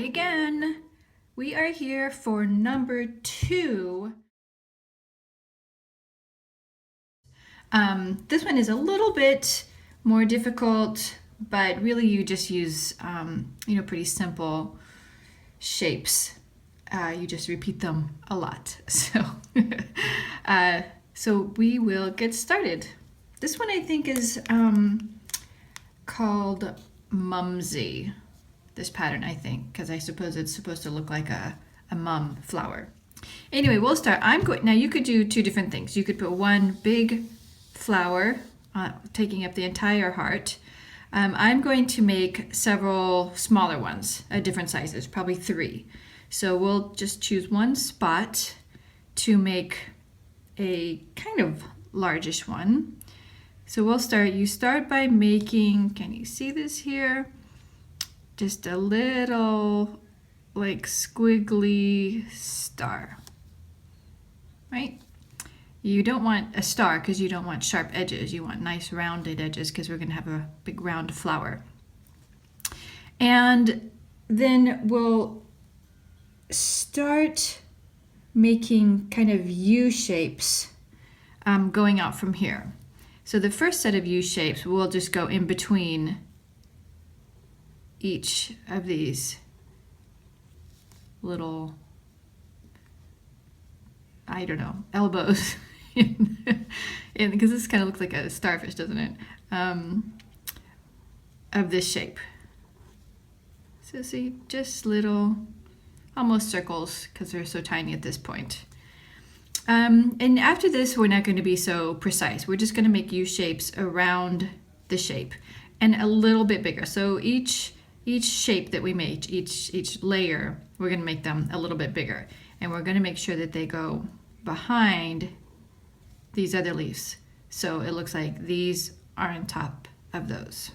again. We are here for number 2. This one is a little bit more difficult, but really you just use, pretty simple shapes. You just repeat them a lot. So we will get started. This one I think is called Mumsy. This pattern, I think, because I suppose it's supposed to look like a mum flower. Anyway, we'll start. Now you could do 2 different things. You could put one big flower taking up the entire heart. I'm going to make several smaller ones at different sizes, probably 3. So we'll just choose one spot to make a kind of largish one. So we'll start. You start by making, can you see this here? Just a little like squiggly star, right? You don't want a star because you don't want sharp edges. You want nice rounded edges because we're going to have a big round flower. And then we'll start making kind of U shapes going out from here. So the first set of U shapes, we'll just go in between each of these little, I don't know, elbows, because this kind of looks like a starfish, doesn't it? Of this shape. So see, just little, almost circles, because they're so tiny at this point. And after this, we're not going to be so precise. We're just going to make U shapes around the shape and a little bit bigger. So each shape that we make, each layer, we're going to make them a little bit bigger. And we're going to make sure that they go behind these other leaves. So it looks like these are on top of those.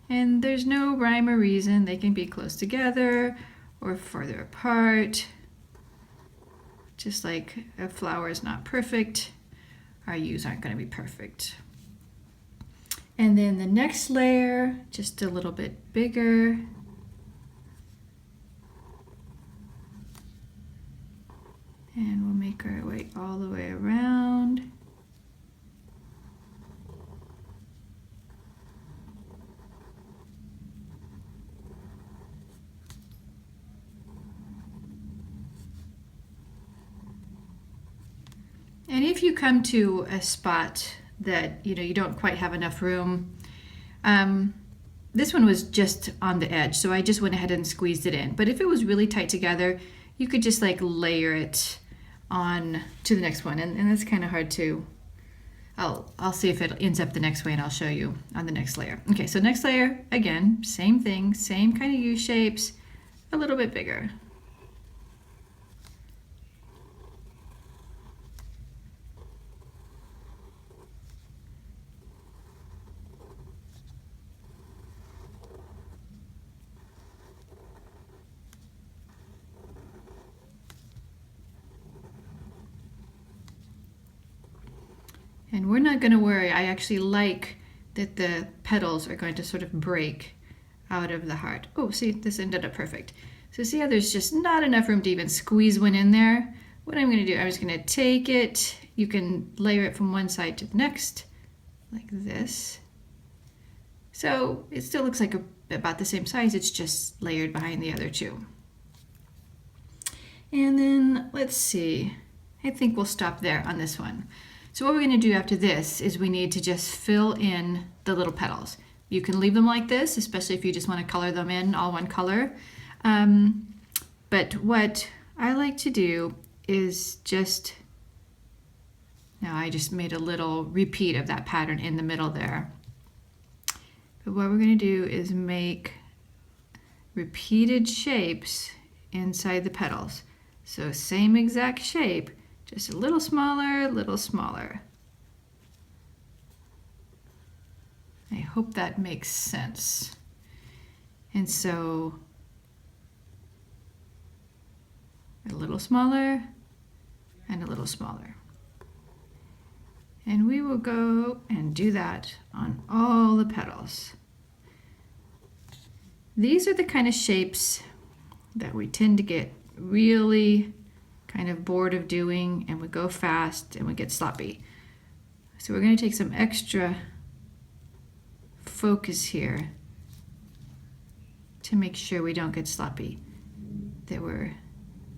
And there's no rhyme or reason. They can be close together or further apart. Just like a flower is not perfect, our U's aren't going to be perfect. And then the next layer, just a little bit bigger. And we'll make our way all the way around. And if you come to a spot that you don't quite have enough room, this one was just on the edge, so I just went ahead and squeezed it in. But if it was really tight together, you could just like layer it on to the next one, and that's kind of hard to. I'll see if it ends up the next way, and I'll show you on the next layer. Okay, so next layer, again, same thing, same kind of U shapes, a little bit bigger. And we're not going to worry. I actually like that the petals are going to sort of break out of the heart. Oh, see, this ended up perfect. So see how there's just not enough room to even squeeze one in there? What I'm going to do, I'm just going to take it. You can layer it from one side to the next, like this. So it still looks like about the same size. It's just layered behind the other 2. And then let's see. I think we'll stop there on this one. So what we're going to do after this is we need to just fill in the little petals. You can leave them like this, especially if you just want to color them in all one color. But what I like to do is now I just made a little repeat of that pattern in the middle there. But what we're going to do is make repeated shapes inside the petals. So same exact shape, just a little smaller, little smaller. I hope that makes sense. And so a little smaller and a little smaller. And we will go and do that on all the petals. These are the kind of shapes that we tend to get really kind of bored of doing, and we go fast and we get sloppy. So we're going to take some extra focus here to make sure we don't get sloppy, that we're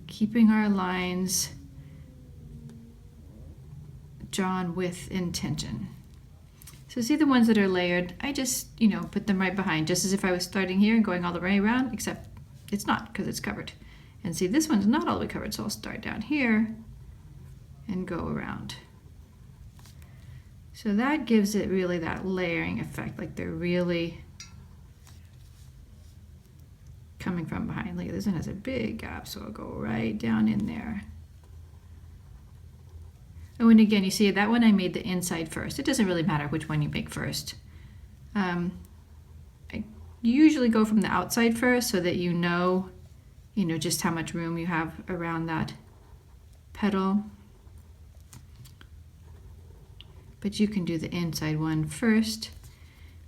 keeping our lines drawn with intention. So see the ones that are layered, I just, put them right behind, just as if I was starting here and going all the way around, except it's not because it's covered. And see, this one's not all the way covered, so I'll start down here and go around. So that gives it really that layering effect, like they're really coming from behind. Look, this one has a big gap, so I'll go right down in there. Oh, and again, you see that one I made the inside first. It doesn't really matter which one you make first. I usually go from the outside first so that you know just how much room you have around that petal. But you can do the inside one first,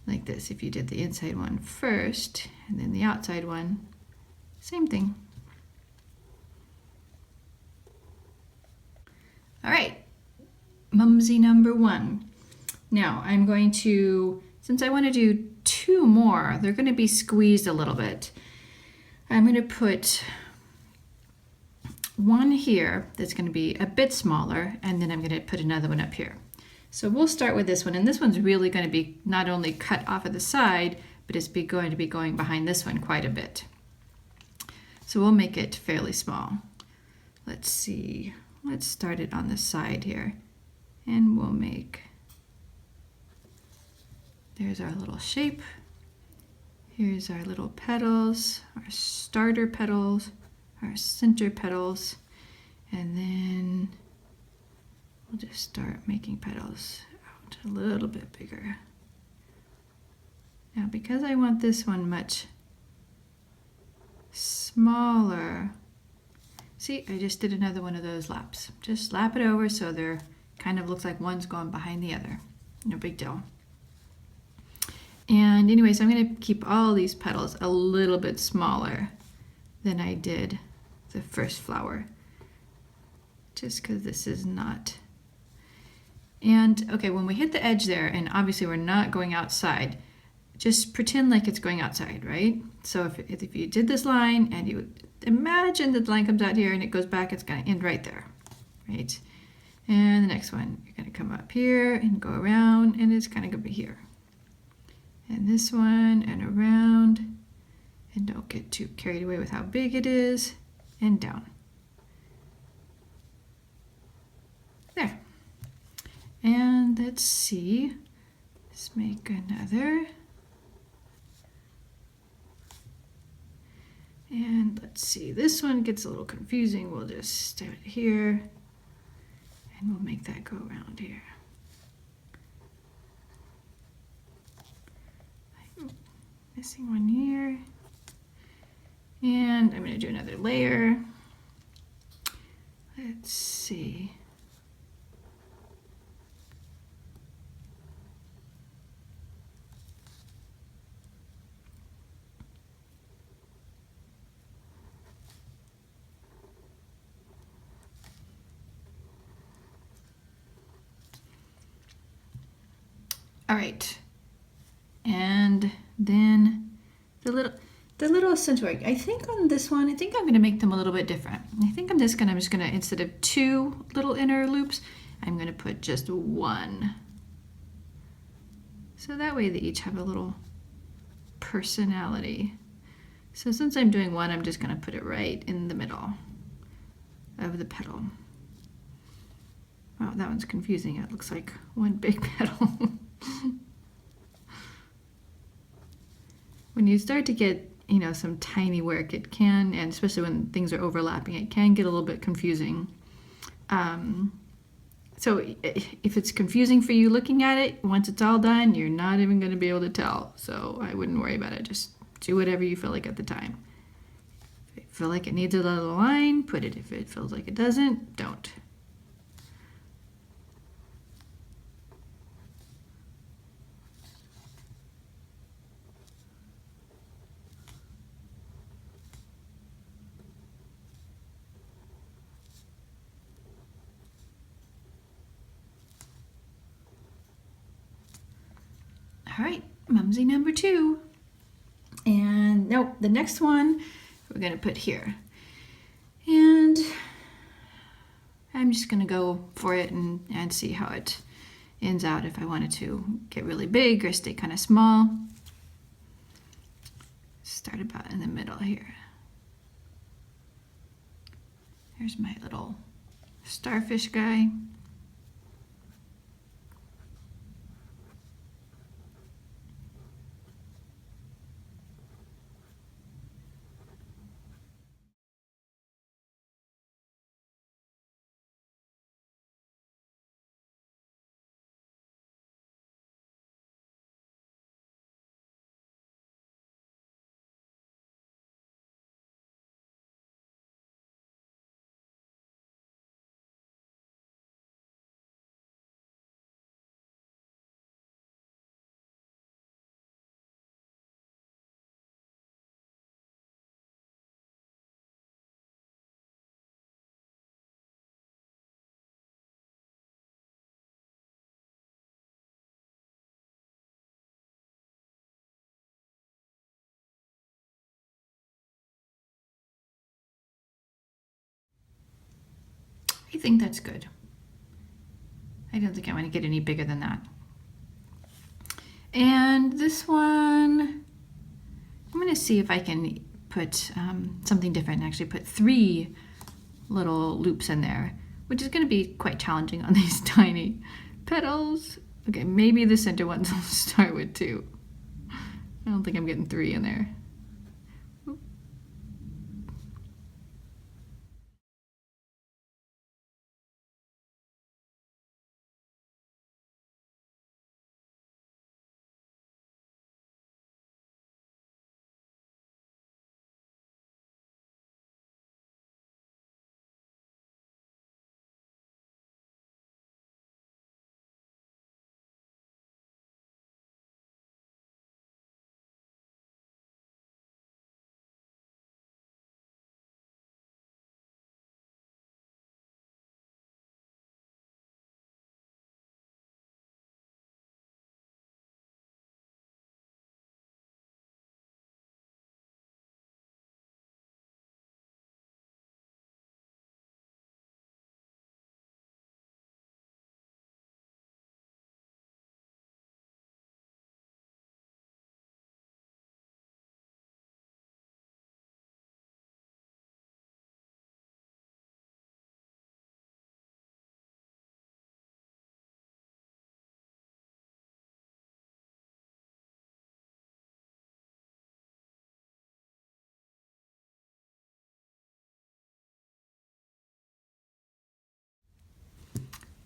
like this. If you did the inside one first and then the outside one, same thing. All right, Mumsy number 1. Now I'm going to, since I want to do 2 more, they're going to be squeezed a little bit. I'm going to put one here that's going to be a bit smaller, and then I'm going to put another one up here. So we'll start with this one, and this one's really going to be not only cut off of the side, but it's going to be going behind this one quite a bit. So we'll make it fairly small. Let's see, let's start it on the side here, and we'll make, there's our little shape. Here's our little petals, our starter petals, our center petals, and then we'll just start making petals out a little bit bigger. Now, because I want this one much smaller, see, I just did another one of those laps. Just lap it over so they're kind of looks like one's going behind the other. No big deal. And anyway, so I'm going to keep all these petals a little bit smaller than I did the first flower, just because this is not. And okay, when we hit the edge there, and obviously we're not going outside, just pretend like it's going outside, right? So if you did this line and you imagine that the line comes out here and it goes back, it's going to end right there, right? And the next one, you're going to come up here and go around, and it's kind of going to be here. And this one, and around, and don't get too carried away with how big it is, and down. There. And let's see, let's make another. And let's see, this one gets a little confusing. We'll just start here, and we'll make that go around here. Missing one here. And I'm going to do another layer. Let's see. All right. And then the little accentuate. I think on this one, I think I'm going to make them a little bit different. I think I'm just gonna instead of 2 little inner loops, I'm going to put just 1. So that way they each have a little personality. So since I'm doing 1, I'm just going to put it right in the middle of the petal. Wow, that one's confusing. It looks like one big petal. When you start to get, some tiny work, it can, and especially when things are overlapping, it can get a little bit confusing. So if it's confusing for you looking at it, once it's all done, you're not even going to be able to tell. So I wouldn't worry about it. Just do whatever you feel like at the time. If you feel like it needs a little line, put it. If it feels like it doesn't, don't. All right, Mumsy number 2. And nope, the next one we're gonna put here. And I'm just gonna go for it and see how it ends out, if I wanted to get really big or stay kind of small. Start about in the middle here. Here's my little starfish guy. I think that's good. I don't think I want to get any bigger than that. And this one, I'm going to see if I can put something different and actually put 3 little loops in there, which is going to be quite challenging on these tiny petals. Okay, maybe the center ones will start with 2. I don't think I'm getting 3 in there.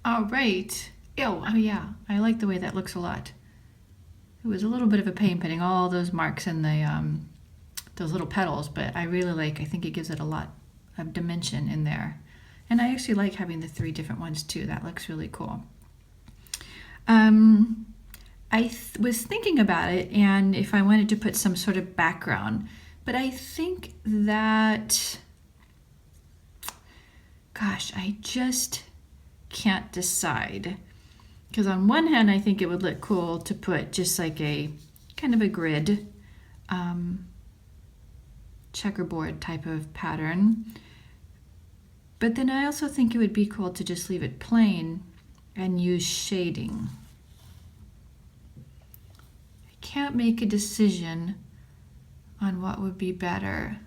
All right. Oh yeah, I like the way that looks a lot. It was a little bit of a pain putting all those marks in the those little petals, but I really like, I think it gives it a lot of dimension in there. And I actually like having the 3 different ones too. That looks really cool. I was thinking about it and if I wanted to put some sort of background, but I think that, gosh, I just can't decide. Because on one hand, I think it would look cool to put just like a kind of a grid checkerboard type of pattern. But then I also think it would be cool to just leave it plain and use shading. I can't make a decision on what would be better.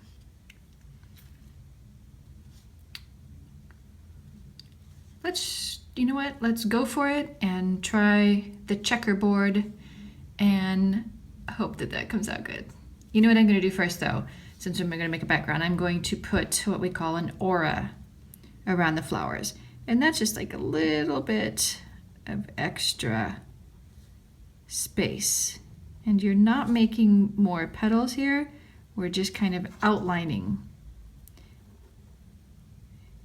You know what? Let's go for it and try the checkerboard and hope that that comes out good. You know what I'm going to do first though? Since I'm going to make a background, I'm going to put what we call an aura around the flowers. And that's just like a little bit of extra space. And you're not making more petals here. We're just kind of outlining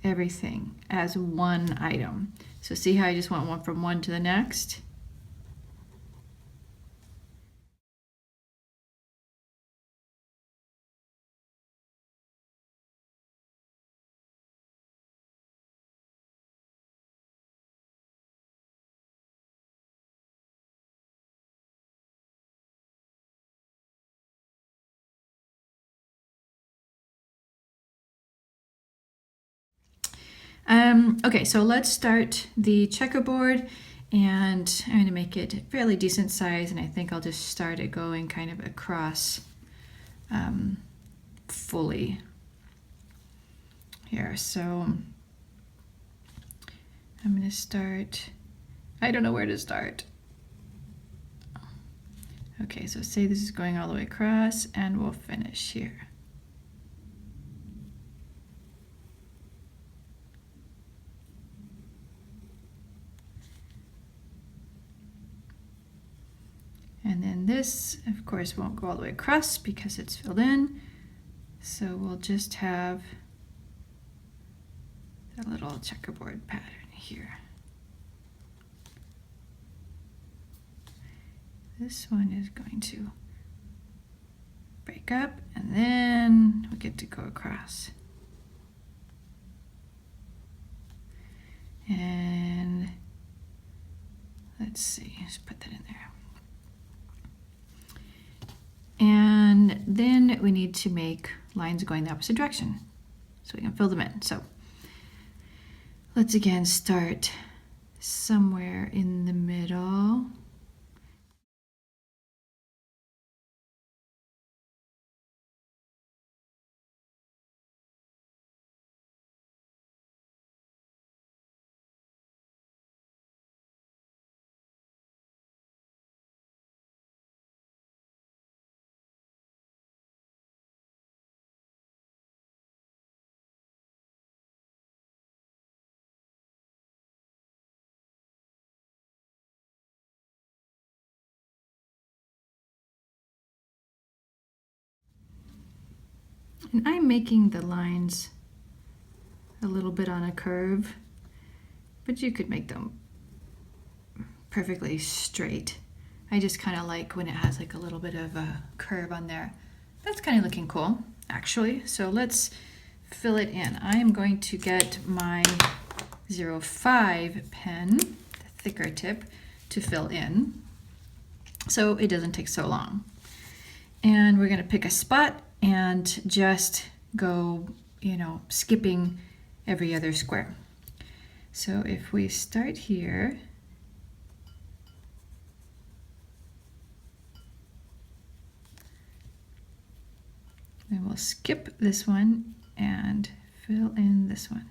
everything as one item. So see how I just went one from one to the next? Okay, so let's start the checkerboard, and I'm going to make it fairly decent size, and I think I'll just start it going kind of across fully here. So I'm going to start, I don't know where to start. Okay, so say this is going all the way across, and we'll finish here. And then this, of course, won't go all the way across because it's filled in. So we'll just have a little checkerboard pattern here. This one is going to break up, and then we get to go across. And let's see, let's put that in there. And then we need to make lines going the opposite direction so we can fill them in. So let's again start somewhere in the middle. And I'm making the lines a little bit on a curve, but you could make them perfectly straight. I just kind of like when it has like a little bit of a curve on there. That's kind of looking cool, actually. So let's fill it in. I am going to get my 05 pen, the thicker tip, to fill in so it doesn't take so long. And we're going to pick a spot and just go, skipping every other square. So if we start here, then we'll skip this one and fill in this one.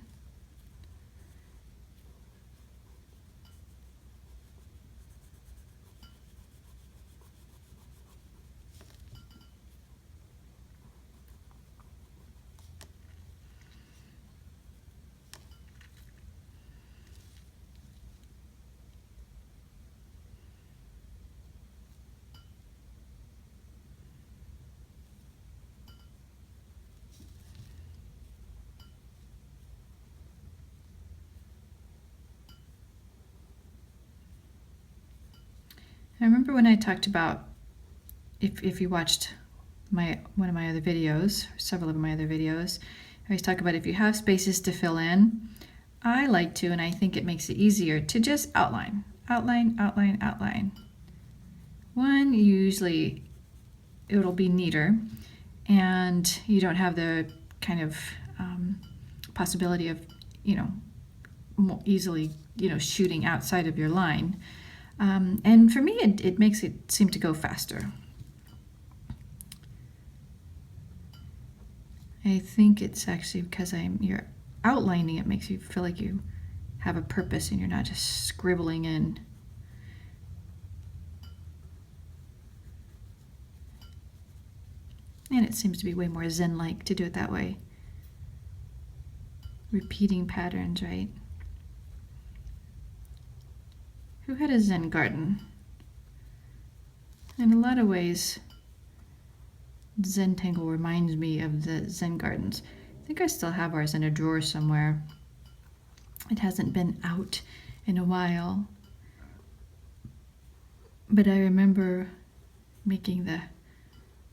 I remember when I talked about, if you watched one of my other videos, several of my other videos, I always talk about if you have spaces to fill in, I like to, and I think it makes it easier to just outline, outline, outline, outline. One, usually it'll be neater, and you don't have the kind of possibility of, more easily, shooting outside of your line. And for me, it makes it seem to go faster. I think it's actually because you're outlining, it makes you feel like you have a purpose and you're not just scribbling in. And it seems to be way more Zen-like to do it that way. Repeating patterns, right? Who had a Zen garden? In a lot of ways, Zentangle reminds me of the Zen gardens. I think I still have ours in a drawer somewhere. It hasn't been out in a while. But I remember making the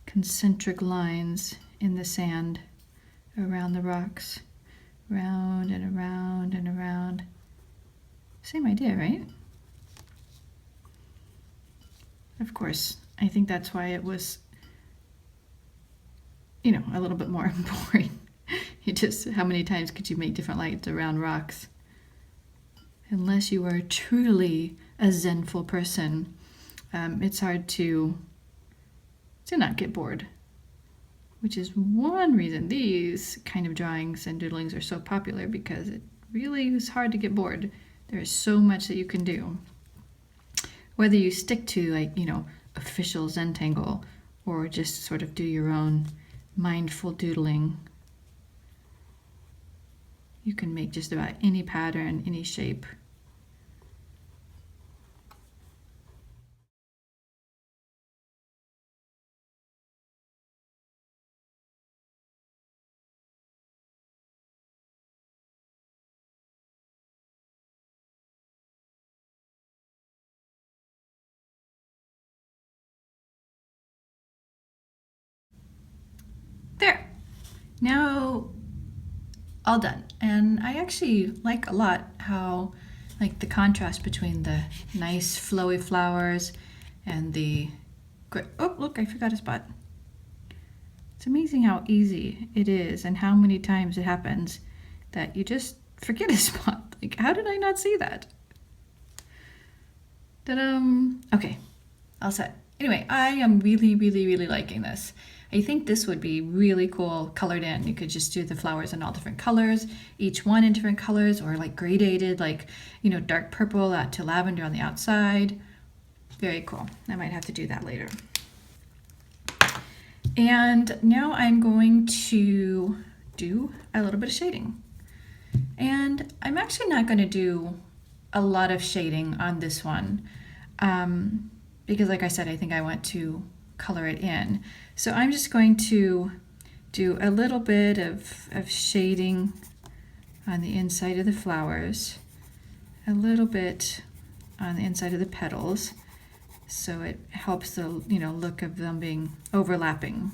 concentric lines in the sand around the rocks. Round and around and around. Same idea, right? Of course, I think that's why it was, a little bit more boring How many times could you make different lights around rocks? Unless you are truly a zenful person, it's hard to not get bored. Which is one reason these kind of drawings and doodlings are so popular, because it really is hard to get bored. There is so much that you can do. Whether you stick to, like, official Zentangle, or just sort of do your own mindful doodling, you can make just about any pattern, any shape. There. Now, all done. And I actually like a lot how, like, the contrast between the nice flowy flowers and the, oh, look, I forgot a spot. It's amazing how easy it is and how many times it happens that you just forget a spot. Like, how did I not see that? Ta-da! Okay, all set. Anyway, I am really, really, really liking this. I think this would be really cool colored in. You could just do the flowers in all different colors, each one in different colors, or like gradated, like, dark purple to lavender on the outside. Very cool. I might have to do that later. And now I'm going to do a little bit of shading. And I'm actually not going to do a lot of shading on this one, because like I said, I think I want to color it in. So I'm just going to do a little bit of shading on the inside of the flowers, a little bit on the inside of the petals, so it helps the look of them being overlapping.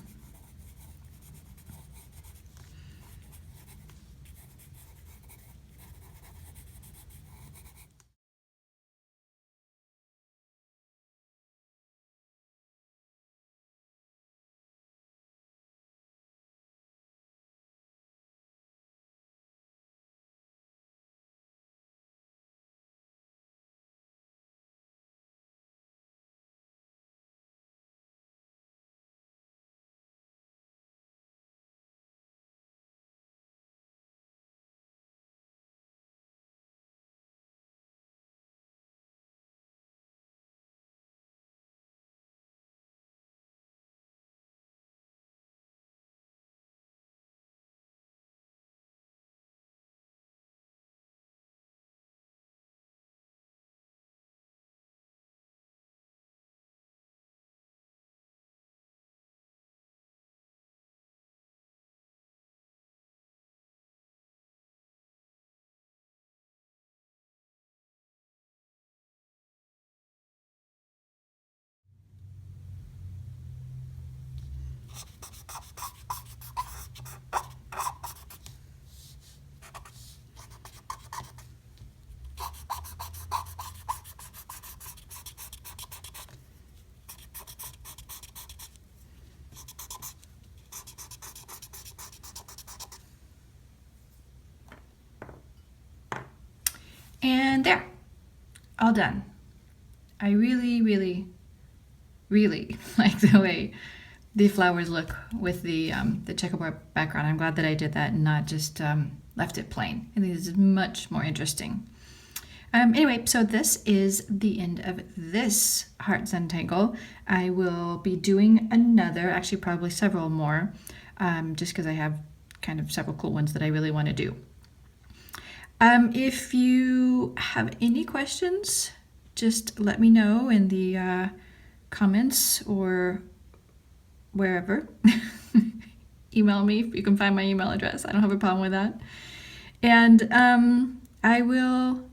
And there, all done. I really, really, really like the way the flowers look with the checkerboard background. I'm glad that I did that and not just left it plain. I think this is much more interesting. Anyway, so this is the end of this Heart Zentangle. I will be doing another, actually probably several more, just because I have kind of several cool ones that I really want to do. If you have any questions, just let me know in the comments or wherever. Email me if you can find my email address. I don't have a problem with that. And I will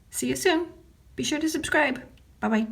see you soon. Be sure to subscribe. Bye-bye.